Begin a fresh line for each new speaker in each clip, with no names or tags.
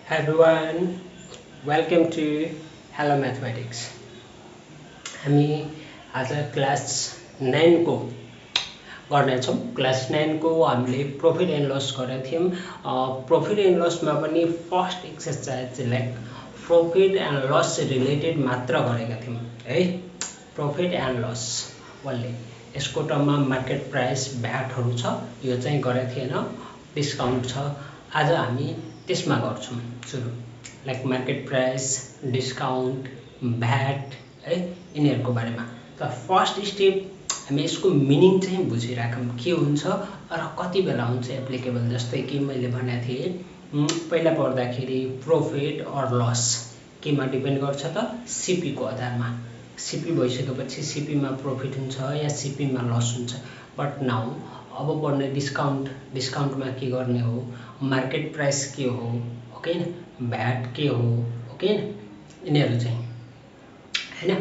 Hi everyone, welcome to Hello Mathematics. हामी आज class 9 को गर्नेछौँ। क्लास 9 को हामीले प्रॉफिट एन्ड लस गरेका थियौँ। प्रॉफिट एन्ड लसमा पनि फर्स्ट एक्सरसाइज चाहिँ like profit and loss related मात्र गरेका थियौँ है। प्रॉफिट एन्ड लस वाले यसको टर्ममा मार्केट प्राइस भ्याटहरु छ, यो चाहिँ गरेका थिएन, डिस्काउन्ट छ। आज हामी त्यसमा गर्छौं सुरु, like market price, discount, VAT है, यिनीहरुको बारेमा। त फर्स्ट स्टेप हामी यसको मिनिङ चाहिँ बुझिराखौं, के हुन्छ र कति बेला हुन्छ एप्लिकेबल। जस्तै कि मैले भनेको थिएँ पहिला पढ्दाखेरि प्रॉफिट अर लस केमा डिपेन्ड गर्छ त, सीपी को आधारमा। सीपी भइसकेपछि सीपी मा प्रॉफिट हुन्छ या सीपी मा लस हुन्छ। बट नाउ अब पढ्ने डिस्काउन्टमा के गर्ने हो, मार्केट प्राइस के हो, ओके न, भ्याट के हो, ओके न, यिनीहरु चाहिँ हैन।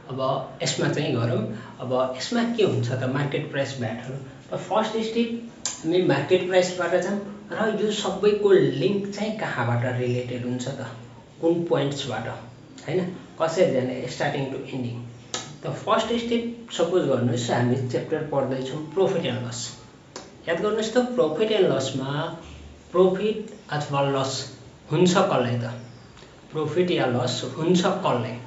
अब यसमा चाहिँ गरौँ। अब यसमा के हुन्छ त मार्केट प्राइस भ्याटहरु। त फर्स्ट स्टेप हामी मार्केट प्राइसबाट जाम र यो सबैको लिंक चाहिँ कहाँबाट रिलेटेड हुन्छ त, कुन पोइन्ट्सबाट हैन, कसरी जाने स्टार्टिङ टु एन्डिङ। त फर्स्ट स्टेप सपोज गर्नुस् हामी च्याप्टर पढ्दै छौं प्रॉफिट एन्ड लस। याद गर्नुस् त प्रॉफिट एन्ड लसमा प्रॉफिट अथवा लस हुन्छ कसलाई त, प्रॉफिट या लस हुन्छ कसलाई।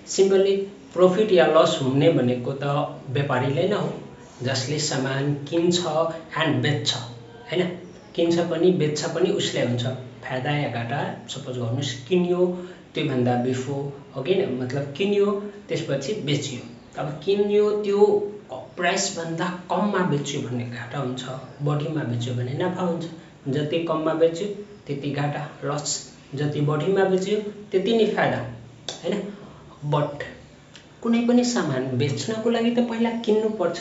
सिम्पली प्रॉफिट या लस हुने भनेको त व्यापारीले नै हो, जसले सामान किन्छ एन्ड बेच्छ हैन। किन्छ पनि बेच्छ पनि उसले हुन्छ। फाइदा या घाटा सपोज गर्नुस् किन्यो त्यो भन्दा बिफोर, ओके न, मतलब किन्यो त्यसपछि बेच्यो। अब किन्यो त्यो प्राइस भन्दा कममा बेच्यो भने घाटा हुन्छ, बढीमा बेच्यो भने नाफा हुन्छ। जति कममा बेच्यो त्यति घाटा लस, जति बढीमा बेच्यो त्यति नै फाइदा हैन। बट कुनै पनि सामान बेच्नको लागि त पहिला किन्नु पर्छ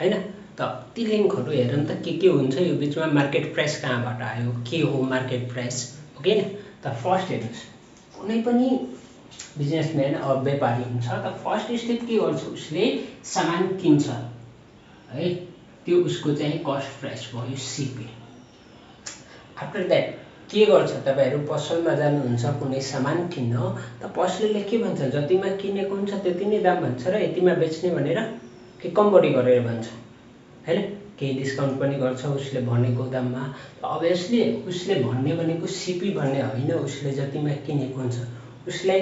हैन। त ती लिंकहरु हेरौँ त के हुन्छ यो बीचमा। मार्केट प्राइस कहाँबाट आयो, के हो मार्केट प्राइस, ओके न। त फर्स्ट हेर्नुस्, कुनै पनि बिजनेसम्यान अब व्यापारी हुन्छ त फर्स्ट स्टेप के गर्छ, उसले सामान किन्छ है, त्यो उसको चाहिँ कस्ट प्राइस भयो सीपी। आफ्टर दैट के गर्छ, तपाईहरु पसलमा जानुहुन्छ कुनै सामान किन्न त पसलेले के भन्छ, जतिमा किनेको हुन्छ त्यति नै दाम भन्छ र यतिमा बेच्ने भनेर के कम बढी गरेर भन्छ हैन। केही डिस्काउन्ट पनि गर्छ उसले भनेको दाममा। अभियसली उसले भन्ने भनेको सीपी भन्ने होइन, उसले जतिमा किनेको हुन्छ उसलाई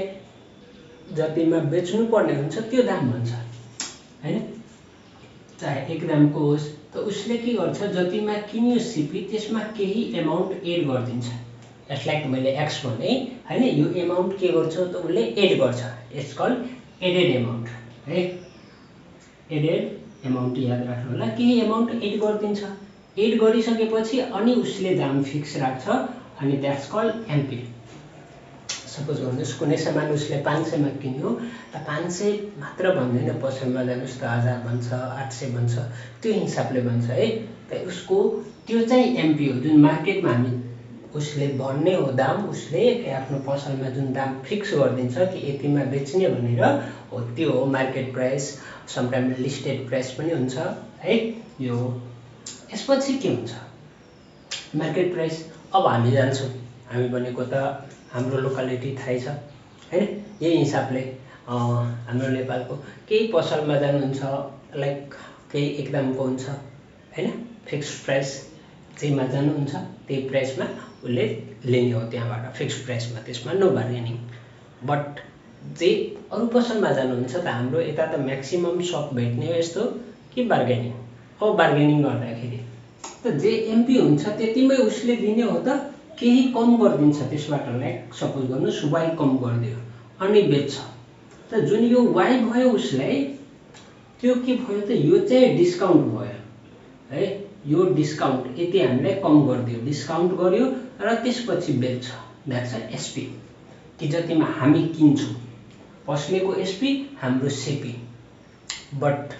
जतिमा बेच्नु पर्ने हुन्छ त्यो दाम भन्छ हैन। चाहे एक दामको होस् त उसले के गर्छ, जतिमा किन्यो सीपी त्यसमा केही अमाउन्ट एड गर्दिन्छ। यसलाई मैले एक्स भने हैन, यो अमाउन्ट के गर्छ त उसले एड गर्छ। इट्स कल्ड एडेड अमाउन्ट है। एडेड अमाउन्ट याद राख्नु होला, केही अमाउन्ट एड गर्दिन्छ। एड गरिसकेपछि अनि उसले दाम फिक्स राख्छ अनि दैट्स कल्ड एमपी। सपोज गर्नुस् कुनै सामान उसले 500 मा किन्यो त 500 मात्र भन्दैन, पसलमा जानुस् त 1000 भन्छ, 800 भन्छ, त्यो हिसाबले भन्छ है। त उसको त्यो चाहिँ एमपी हो, जुन मार्केटमा हामी उसले भन्ने हो दाम, उसले आफ्नो पसलमा जुन दाम फिक्स गरिदिन्छ कि यतिमा बेच्ने भनेर हो, त्यो हो market price. Sometime listed price पनि हुन्छ है यो। यसपछि के हुन्छ मार्केट प्राइस। अब हामी जान्छौं, हामी भनेको त हाम्रो लोकालिटी थाहै छ हैन। यही हिसाबले हाम्रो नेपालको केही पसलमा जानुहुन्छ, लाइक केही एकदमको हुन्छ हैन, फिक्स प्राइस जेमा जानुहुन्छ त्यही प्राइसमा उले लिने हो त्यहाँबाट फिक्स प्राइसमा, त्यसमा नो बार्गेनिङ। बट जे अरु पसलमा जानुहुन्छ त हाम्रो यता त म्याक्सिमम सप भेट्ने हो यस्तो कि बार्गेनिङ। अब बार्गेनिङ गर्दाखेरि त जे एमपी हुन्छ त्यतिमै उसले दिने हो त केही कम गर्दिन्छ त्यसबाट। लाइक सपोज गर्नुस् वाई कम गरिदियो अनि बेच्छ त जुन यो वाई भयो उसलाई त्यो के भयो त, यो चाहिँ डिस्काउन्ट भयो है। यो डिस्काउन्ट यति हामीले कम गरिदियो, डिस्काउन्ट गर्यो र त्यसपछि बेच्छ, दैट्स एसपी। कि जतिमा हामी किन्छौं, पसलेको एसपी हाम्रो सीपी। बट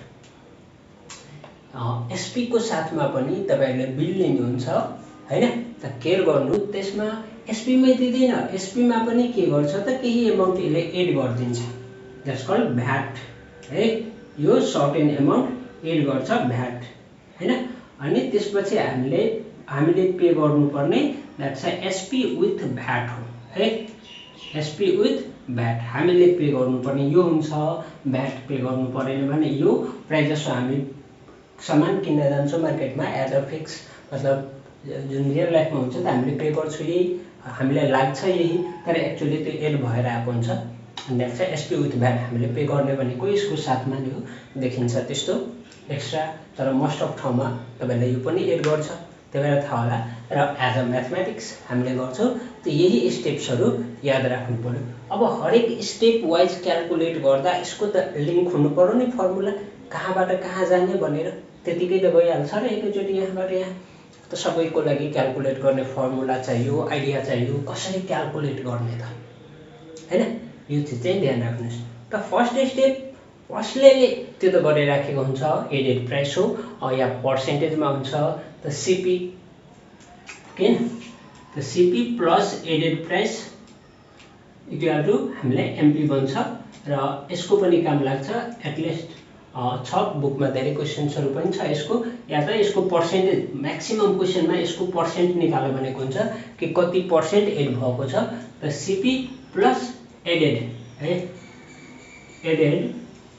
एसपी को साथमा पनि तपाईहरुले बिल लिनु हुन्छ हैन। त केयर गर्नु, त्यसमा एसपी मै दिदैन, एसपी मा पनि के गर्छ त केही अमाउन्ट यसले एड गर्दिन्छ, दैट्स कल्ड भ्याट है। यो सर्टेन अमाउन्ट एड गर्छ भ्याट हैन। अनि त्यसपछि हामीले पे गर्नुपर्ने द्याट चाहिँ एसपी विथ भ्याट हो है। एसपी विथ भ्याट हामीले पे गर्नुपर्ने यो हुन्छ, भ्याट पे गर्नु परेन भने यो प्रायः जसो हामी सामान किन्न जान्छौँ मार्केटमा एज अ फिक्स, मतलब जुन रियल लाइफमा हुन्छ त हामीले पे गर्छौँ यही, हामीलाई लाग्छ यही, तर एक्चुअली त्यो एड भएर आएको हुन्छ। द्याट चाहिँ एसपी विथ भ्याट हामीले पे गर्ने भनेको यसको साथमा नै हो, देखिन्छ त्यस्तो एक्स्ट्रा, तर मोस्ट अफ ठाउँमा तपाईँलाई यो पनि एड गर्छ, त्यही भएर थाहा होला। र एज अ म्याथमेटिक्स हामीले गर्छौँ त यही स्टेप्सहरू याद राख्नु पर्यो। अब हरेक स्टेप वाइज क्यालकुलेट गर्दा यसको त लिङ्क हुनु पर्यो नि, फर्मुला कहाँबाट कहाँ जाने भनेर, त्यतिकै त गइहाल्छ र एकैचोटि यहाँबाट यहाँ त सबैको लागि क्यालकुलेट गर्ने फर्मुला चाहियो, आइडिया चाहियो, कसरी क्यालकुलेट गर्ने त हैन, यो चिज चाहिँ ध्यान राख्नुहोस्। त फर्स्ट स्टेप कसले त्यो त गरिराखेको हुन्छ, एडेड प्राइस हो या पर्सेन्टेजमा हुन्छ त सिपी किन, त CP plus added price equal to हामीलाई एमपी बन्छ र यसको पनि काम लाग्छ। एटलिस्ट छ बुकमा धेरै क्वेसन्सहरू पनि छ यसको, या त यसको पर्सेन्टेज म्याक्सिमम क्वेसनमा यसको पर्सेन्ट निकाल्यो भनेको हुन्छ कि कति पर्सेन्ट एड भएको छ, त सिपी प्लस एडेड है, एडेड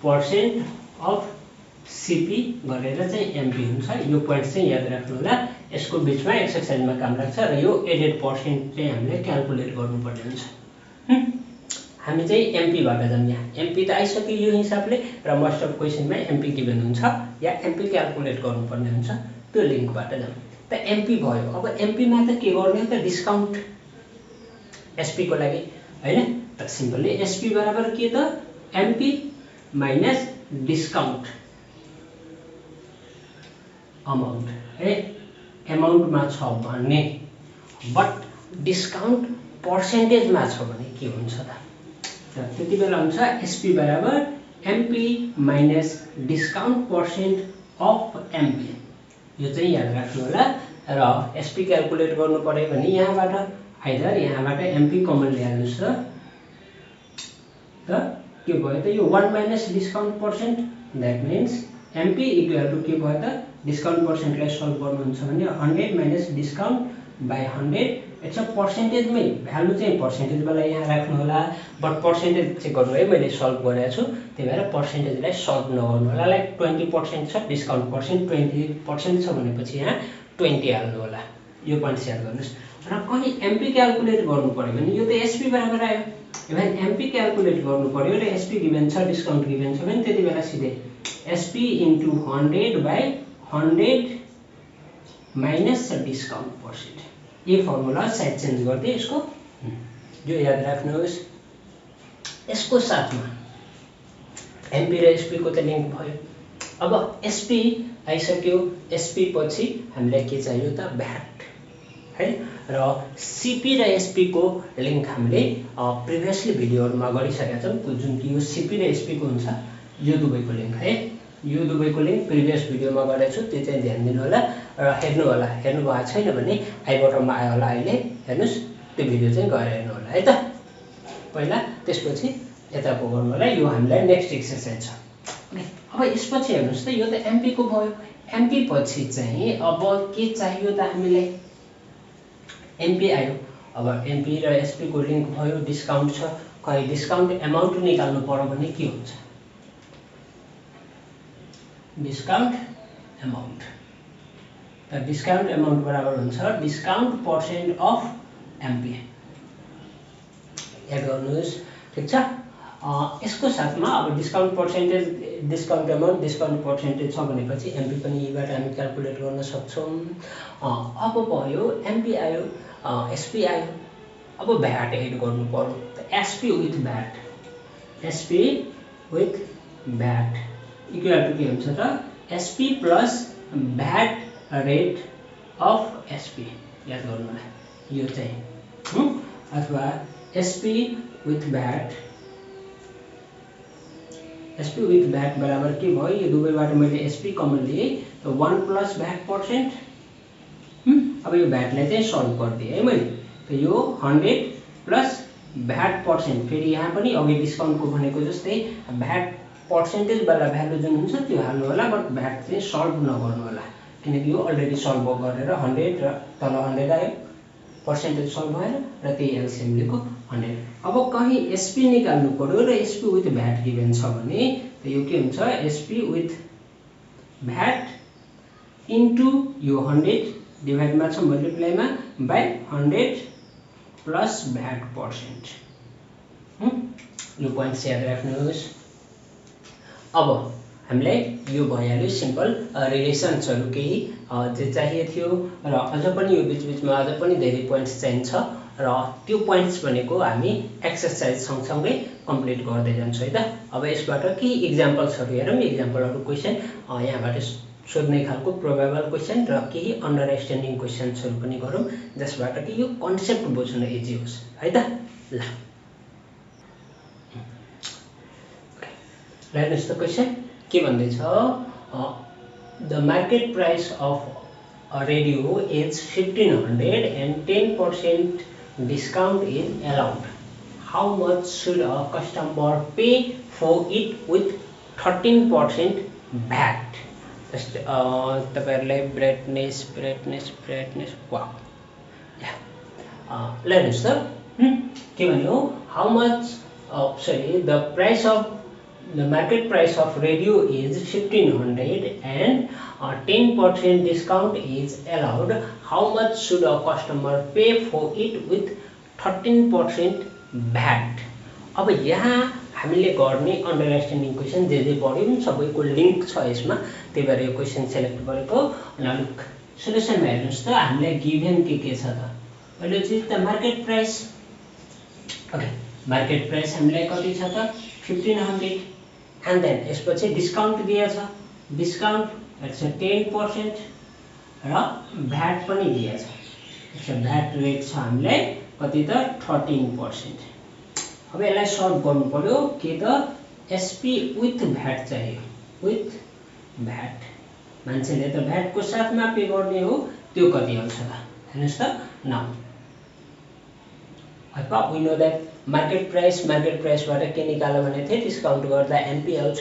पर्सेन्ट अफ सिपी गरेर चाहिँ एमपी हुन्छ। यो पोइन्ट चाहिँ याद राख्नु होला, यसको बिचमा एक्सर्साइजमा काम लाग्छ र यो एडेड पर्सेन्ट चाहिँ हामीले क्यालकुलेट गर्नुपर्ने हुन्छ। हामी चाहिँ एमपीबाट जाउँ, यहाँ एमपी त आइसक्यो यो हिसाबले, र मोस्ट अफ क्वेसनमा एमपी गिभन हुन्छ या एमपी क्यालकुलेट गर्नुपर्ने हुन्छ, त्यो लिङ्कबाट जाउँ। त एमपी भयो, अब एमपीमा त के गर्ने हो त, डिस्काउन्ट एसपी को लागि हैन, त सिम्पली एसपी बराबर के त एमपी माइनस डिस्काउन्ट अमाउन्ट है, एमाउन्टमा छ भने, बट डिस्काउन्ट पर्सेन्टेजमा छ भने के हुन्छ त, त्यति बेला हुन्छ एसपी बराबर MP minus discount percent of MP, यो चाहिँ याद राख्नु होला। र एसपी क्यालकुलेट गर्नु पर्यो भने यहाँबाट आइदर यहाँबाट एमपी कमन ल्याउनुहोस् त के भयो त, यो 1 minus discount percent, that means MP equal to के भयो त, डिस्काउन्ट पर्सेन्टलाई सल्भ गर्नुहुन्छ भने 100 माइनस डिस्काउन्ट बाई 100, यसो पर्सेन्टेजमै भ्यालु चाहिँ पर्सेन्टेजवाला यहाँ राख्नु होला, बट पर्सेन्टेज चाहिँ गर्नु है, मैले सल्भ गरेको छु त्यही भएर पर्सेन्टेजलाई सल्भ नगर्नु होला। लाइक 20% छ, डिस्काउन्ट पर्सेन्ट 20% छ भनेपछि यहाँ 20 हाल्नु होला, यो पोइन्ट याद गर्नुहोस्। र कहीँ एमपी क्यालकुलेट गर्नु पर्यो भने यो त एसपी बराबर आयो, इभन एमपी क्यालकुलेट गर्नु पर्यो र एसपी गिभन छ, डिस्काउन्ट गिभन छ भने त्यति बेला सिधै SP into 100 by 100 minus discount percent, ये फर्मुला साइड चेन्ज गर्दै यसको यो याद राख्नुहोस्। यसको साथमा एमपी र एसपी को त लिङ्क भयो। अब एसपी आइसक्यो, एसपी पछि हामीलाई के चाहियो त, भ्याट है, र सिपी र एसपी को लिङ्क हामीले प्रिभियसली भिडियोहरुमा गरिसकेका छौँ, जुन कि यो सिपी र एसपी को हुन्छ, यो दुवैको लिङ्क है, यो दुवैको लिङ्क प्रिभियस भिडियोमा गरेको छु, त्यो चाहिँ ध्यान दिनु होला र हेर्नु होला, हेर्नु भएको छैन भने आई बटनमा आयो होला, अहिले हेर्नुस् त्यो भिडियो चाहिँ गएर हेर्नु होला है त पहिला, त्यसपछि यताको गर्नु होला। यो हामीलाई नेक्स्ट एक्सर्साइज छ। अब यसपछि हेर्नुस् त, यो त एमपी को भयो, एमपी पछि चाहिँ अब के चाहियो त हामीलाई, एमपी आयो। अब एमपी र एसपी को लिङ्क भयो, डिस्काउन्ट छ, कहीँ डिस्काउन्ट एमाउन्ट निकाल्नु पर्यो भने के हुन्छ, डिस्काउन्ट एमाउन्ट, त डिस्काउन्ट एमाउन्ट बराबर हुन्छ डिस्काउन्ट पर्सेन्ट अफ एमपी, याद गर्नुहोस् ठिक छ। यसको साथमा अब discount percentage, discount amount, discount percentage छ भनेपछि एमपी पनि यहीबाट हामी क्यालकुलेट गर्न सक्छौँ। अब भयो एमपी आयो, एसपी आयो, अब भ्याट एड गर्नु पर्यो, त SP with VAT, SP with VAT equal to के हुन्छ त, SP plus VAT rate of SP, याद गर्नु होला यो चाहिँ, अथवा SP with VAT, SP with VAT बराबर के भयो, यो दुवैबाट मैले एसपी कमन लिएँ, त 1 प्लस भ्याट पर्सेन्ट, अब यो भ्याटलाई चाहिँ सल्भ गरिदिएँ है मैले, त यो 100 प्लस भ्याट पर्सेन्ट, फेरि यहाँ पनि अघि डिस्काउन्टको भनेको जस्तै भ्याट पर्सेन्टेज वाला भ्यालु जुन हुन्छ त्यो हाल्नु होला, बट भ्याट चाहिँ सल्भ नगर्नु होला, किनकि यो अलरेडी सल्भ गरेर 100 र तल 100 आयो, पर्सेन्टेज सल्भ भएर र त्यही एलसिएम लिएको 100। अब कहीँ एसपी निकाल्नु पर्यो र एसपी विथ भ्याट गिभन छ भने यो के हुन्छ एसपी विथ भ्याट इन्टु यो 100 डिभाइडमा छ मल्टिप्लाईमा बाई 100 प्लस भ्याट पर्सेन्ट। यो पोइन्ट्स याद राख्नुहोस्। अब हामीलाई यो भइहाल्यो सिम्पल रिलेसन्सहरू केही जे चाहिएको थियो र अझ पनि यो बिचबिचमा अझ पनि धेरै पोइन्ट्स चाहिन्छ र त्यो पोइन्ट्स भनेको हामी एक्सर्साइज सँगसँगै कम्प्लिट गर्दै जान्छौँ है त। अब यसबाट केही इक्जाम्पल्सहरू हेरौँ। इक्जाम्पलहरू क्वेसन यहाँबाट सोध्ने खालको प्रोबेबल क्वेसन र केही अन्डरस्ट्यान्डिङ क्वेसन्सहरू पनि गरौँ जसबाट कि यो कन्सेप्ट बुझ्न इजी होस् है त। ल हेर्नुहोस् त क्वेसन के भन्दैछ the market price of a radio is 1500 and 10% discount is allowed. How much should a customer pay for it with 13% VAT? Just तपाईहरुलाई brightness wow. Yeah. Let's start. के भन्यो how much the price of the market price of radio is 1500 and 10% discount is allowed. How much should a customer pay for it with 13% VAT? अब यहाँ हामीले गर्ने understanding question जे पढ्यौं सबैको link छ यसमा त्यही भएर यो क्वेसन सेलेक्ट गरेको। लुक सोलुसनमा हेर्नुस् त हामीलाई गिभन के छ त पहिलो चाहिँ त market price. Okay market price हामीलाई कति छ त 1500 एन्ड देन यसपछि डिस्काउन्ट दिएको छ डिस्काउन्ट इट्स 10% र भ्याट पनि दिएको छ। यसको भ्याट रेट छ हामीलाई कति त 13%। अब यसलाई सल्भ गर्नु पर्यो के त एसपी विथ भ्याट चाहियो विथ भ्याट मान्छेले त भ्याट को साथमा पे गर्ने हो त्यो कति आउँछ त हेर्नुस् त नाउ अथवा वी नो दैट मार्केट प्राइसबाट के निकाल्यो भने चाहिँ डिस्काउन्ट गर्दा एमपी आउँछ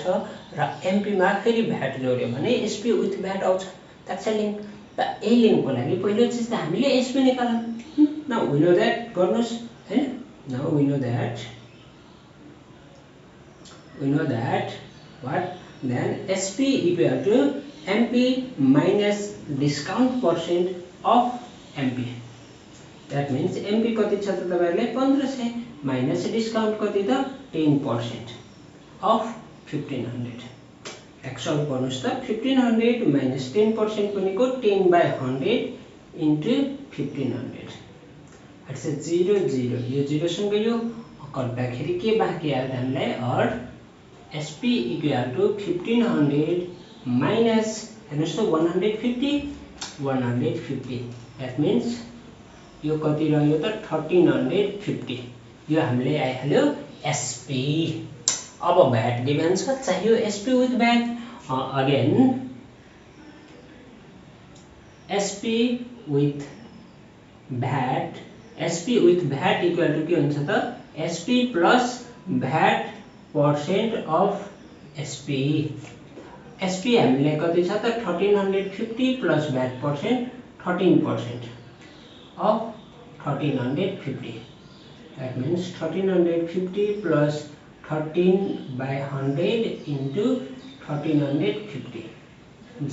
र एमपी मा फेरि भ्याट जोड्यो भने एसपी विथ भ्याट आउँछ। That's a link. त ए लिंक को लागि पहिलो चीज त हामीले एसपी निकालौं। नाउ वी नो दैट गर्नुस् हैन। Now we know that what then SP equal to MP minus discount percent of MP. That means MP कति छ त तपाईहरुले 1500 माइनस डिस्काउन्ट कति त 10% of 1500। एक्सल्भ गर्नुस् त 1500 माइनस 10% भनेको 10/100 into 1500। अच्छा 0 0 यो 0 सँग यो कट्दाखेरि के बाँकी आयो हामीलाई और SP equal to 1500 minus हेर्नुस् त 150 that means यो कति रह्यो त 1350। यो हामीले आइहाल्यो SP। अब भ्याट गिभन छ चाहियो SP with VAT again SP with VAT equal to के हुन्छ त SP plus VAT percent of SP। SP हामीले कति छ त 1350 plus VAT percent 13% of 1350। That means 1350 plus 13/100 into 1350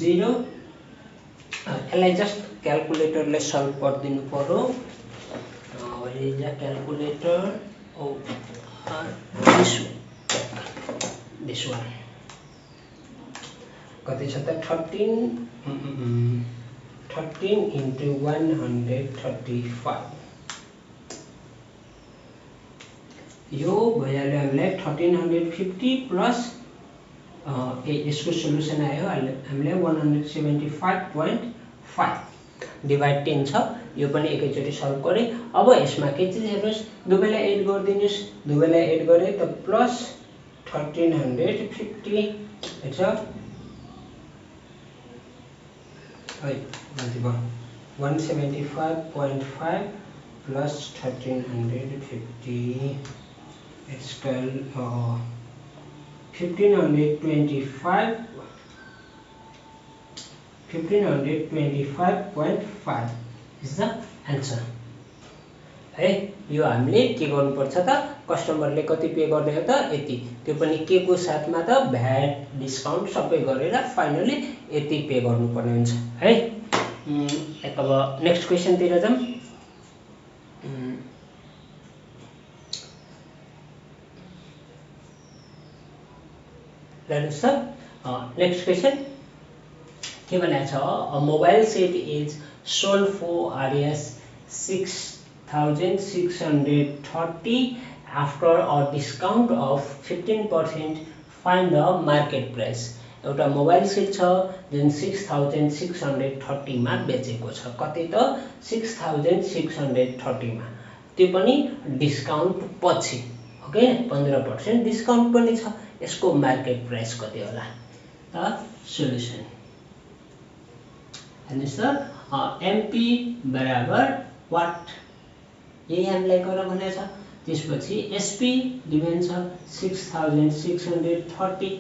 0। यसलाई जस्ट क्याल्कुलेटरले सल्भ गरिदिनु पर्यो। Is a calculator this one कति छ त 13 into 135 यो भइहाल्यो हामीलाई 1350 प्लस यसको सोलुसन आयो हामीलाई 175.5 डिवाइड 10 छ। यो पनि एकैचोटी सल्भ गरे। अब यसमा के चीज हेर्नुस् दुवैलाई एड गर्दिनुस् दुवैलाई एड गरे त प्लस 1350 अच्छा 175.5 plus 1350 it's 1525.5 is the answer। है। यो हामीले के गर्नुपर्छ त कस्टमरले कति पे गर्ने हो त यति, त्यो पनि के को साथमा त भ्याट डिस्काउन्ट सबै गरेर फाइनली यति पे गर्नुपर्ने हुन्छ है। अब नेक्स्ट क्वेशनतिर जाऊँ। हेर्नुहोस् त नेक्स्ट क्वेशन के भनेको छ, a mobile set is sold for RS 6,630 after a discount of 15%, find the market price. एउटा मोबाइल सेट छ जुन 6,630 मा बेचेको छ, कति त 6,630 मा, त्यो पनि डिस्काउन्ट पछि, ओके 15% डिस्काउन्ट पनि छ, यसको मार्केट प्राइस कति होला त। सोल्युसन हेर्नुहोस् त एमपी बराबर वाट, यही हामीलाई गर भनेको छ। त्यसपछि एसपी डिमान्ड छ 6,630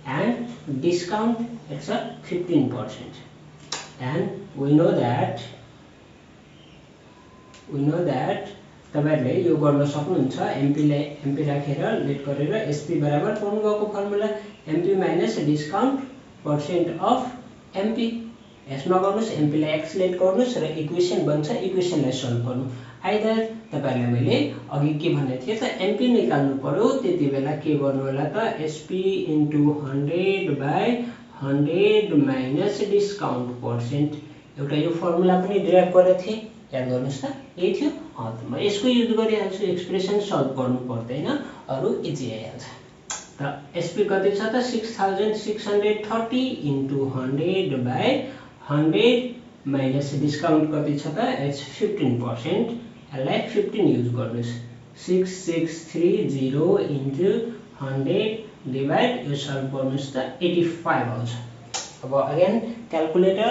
and discount it's a 15%, and we know that तपाईहरुले यो गर्न सक्नुहुन्छ। एमपी राखेर लेट गरेर एसपी बराबर पाउनु भएको formula MP minus discount percent of MP, यसमा गर्नुस् एमपी लाई एक्स लेट गर्नुस् र इक्वेसन बन्छ, इक्वेसनलाई सल्भ गर्नु। आइदर तपाईहरुले मैले अघि के भनेको थिए त एमपी निकाल्नु पर्यो, त्यति बेला के गर्नु होला त SP into 100/100 minus discount percent, एउटा यो फर्मुला पनि डिराइभ गरेको थिए, याद गर्नुस् त यही थियो। म यसको युज गरिहाल्छु, एक्सप्रेसन सल्भ गर्नु पर्दैन, अरु इजी आइहाल्छ। त एसपी कति छ त 6,630 इन्टु 100/100 माइनस डिस्काउन्ट कति छ त इट्स 15%, यसलाई 15 युज गर्नुस्, 6630 इन्टु 100 डिवाइड, यो सल्भ गर्नुस् त 85 आउँछ। अब अगेन क्याल्कुलेटर,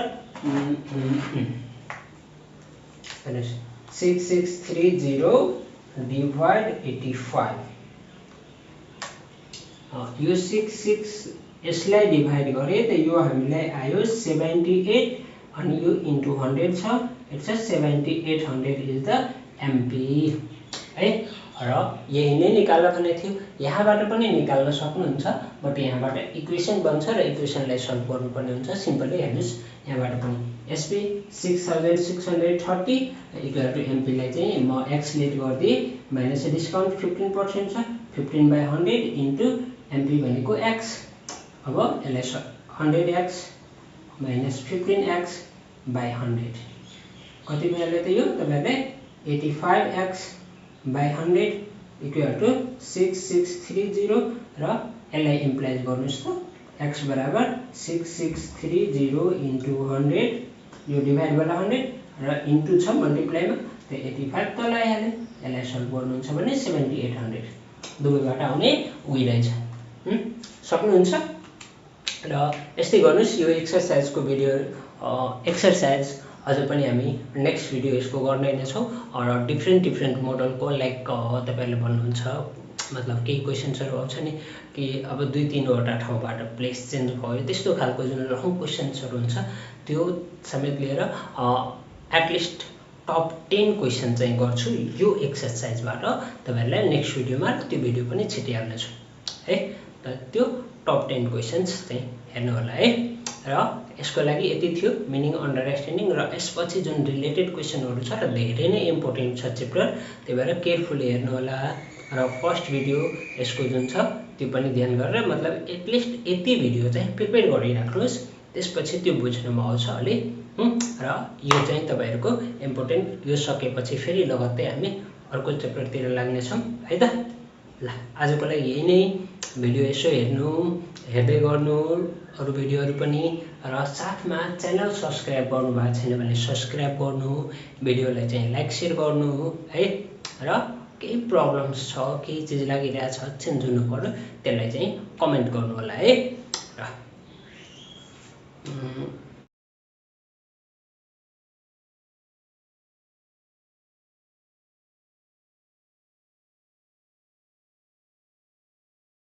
6630 डिवाइड 85, यो 66 यसलाई डिवाइड गरे त यो हामीलाई आयो 78, अनि यो इन्टु 100 छ, इट्स 7800 इज द एमपी है। र यही नै निकाल्न भने थियो, यहाँबाट पनि निकाल्न सक्नुहुन्छ, बट यहाँबाट इक्वेसन बन्छ र इक्वेसनलाई सल्भ गर्नुपर्ने हुन्छ। सिम्पली हेर्नुस् यहाँबाट पनि एसपी 6,630 इक्वल टु एमपी लाई चाहिँ म एक्स लेट गर्दिए, माइनस डिस्काउन्ट 15% छ, 15/100 इन्टु एमपी भनेको एक्स। अब यसलाई 100x माइनस 15x/100 कति भयो त यो तपाईहरुले 85x/100 इक्वल टु 6630 र यसलाई इम्प्लाइज गर्नुस् त x बराबर 6630 इन्टु 100, यो डिवाइड गर्दा 100 र इन्टु छ मल्टिप्लाइमा त 85 तल आइहाल्यो। यसलाई सल्भ गर्नुहुन्छ भने 7800 दुवैबाट आउने उइरहेछ, सक्नुहुन्छ। र यस्तै गर्नुस्। यो एक्सरसाइजको भिडियो एक्सरसाइज अझ पनि हामी नेक्स्ट भिडियो यसको गर्ने नै छौं, र डिफ्रेन्ट मोडलको लाइक तपाईहरुले भन्नुहुन्छ मतलब केही क्वेशन्सहरु आउँछ नि कि अब 2-3 वटा ठाउँबाट प्लेस चेन्ज भयो, त्यस्तो खालको जुन लङ क्वेशन्सहरु हुन्छ त्यो समेत लिएर एटलिस्ट टप 10 क्वेशन चाहिँ गर्छु यो एक्सरसाइजबाट तपाईहरुलाई नेक्स्ट भिडियोमा, त्यो भिडियो पनि छिटै हाल्ने छु है। त त्यो टप 10 क्वेशन्स चाहिँ हेर्नु होला है। र यसको लागि यति थियो मिनिङ अन्डरस्ट्यान्डिङ, र यसपछि जुन रिलेटेड क्वेशनहरु छ र धेरै नै इम्पोर्टेन्ट छ च्याप्टर, त्यही भएर केयरफुली हेर्नु होला। र फर्स्ट भिडियो यसको जुन छ त्यो पनि ध्यान गरेर मतलब एटलिस्ट यति भिडियो चाहिँ प्रिपेयर गरिराख्नुस्, त्यसपछि त्यो बुझ्नमा आउँछ अलि। र यो चाहिँ तपाईहरुको इम्पोर्टेन्ट, यो सकेपछि फेरि लगत्तै हामी अर्को च्याप्टरतिर लाग्ने छौं है त। ल आजको लागि यही नै, भिडियो यसो हेर्दै गर्नु अरु भिडियोहरु पनि, र साथमा च्यानल सब्स्क्राइब गर्नु भएको छैन भने सब्स्क्राइब गर्नु, भिडियोलाई चाहिँ लाइक शेयर गर्नु है। र केही प्रब्लम्स छ, केही चीज लागिरहेछ, चेन्ज हुनु पर्यो, त्यसलाई चाहिँ कमेन्ट गर्नु होला है। र